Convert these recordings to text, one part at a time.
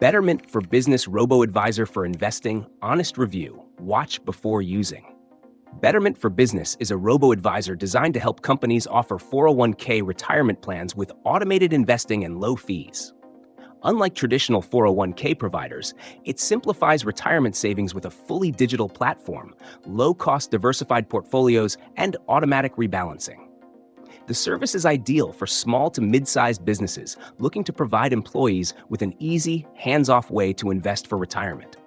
Betterment for Business Robo-advisor for investing, honest review, watch before using. Betterment for Business is a robo-advisor designed to help companies offer 401k retirement plans with automated investing and low fees. Unlike traditional 401k providers, it simplifies retirement savings with a fully digital platform, low-cost diversified portfolios, and automatic rebalancing. The service is ideal for small to mid-sized businesses looking to provide employees with an easy, hands-off way to invest for retirement.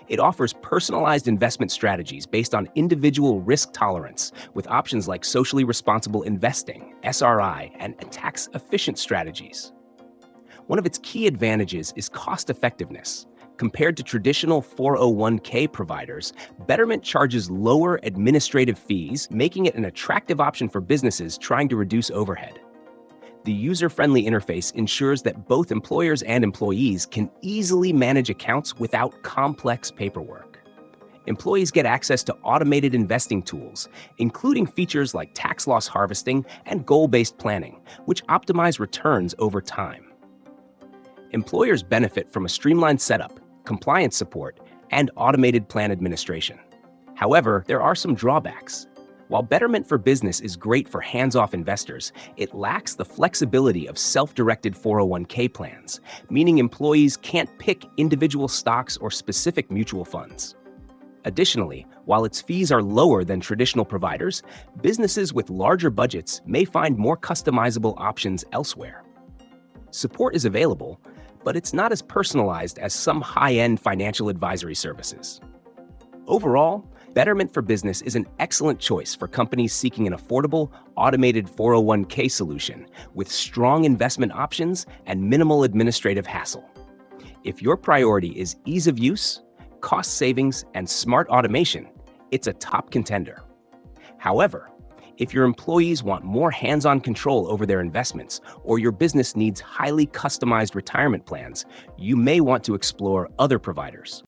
It offers personalized investment strategies based on individual risk tolerance with options like socially responsible investing, SRI, and tax-efficient strategies. One of its key advantages is cost-effectiveness. Compared to traditional 401k providers, Betterment charges lower administrative fees, making it an attractive option for businesses trying to reduce overhead. The user-friendly interface ensures that both employers and employees can easily manage accounts without complex paperwork. Employees get access to automated investing tools, including features like tax loss harvesting and goal-based planning, which optimize returns over time. Employers benefit from a streamlined setup, compliance support, and automated plan administration. However, there are some drawbacks. While Betterment for Business is great for hands-off investors, it lacks the flexibility of self-directed 401k plans, meaning employees can't pick individual stocks or specific mutual funds. Additionally, while its fees are lower than traditional providers, businesses with larger budgets may find more customizable options elsewhere. Support is available, but it's not as personalized as some high-end financial advisory services. Overall, Betterment for Business is an excellent choice for companies seeking an affordable, automated 401k solution with strong investment options and minimal administrative hassle. If your priority is ease of use, cost savings, and smart automation, it's a top contender. However, if your employees want more hands-on control over their investments, or your business needs highly customized retirement plans, you may want to explore other providers.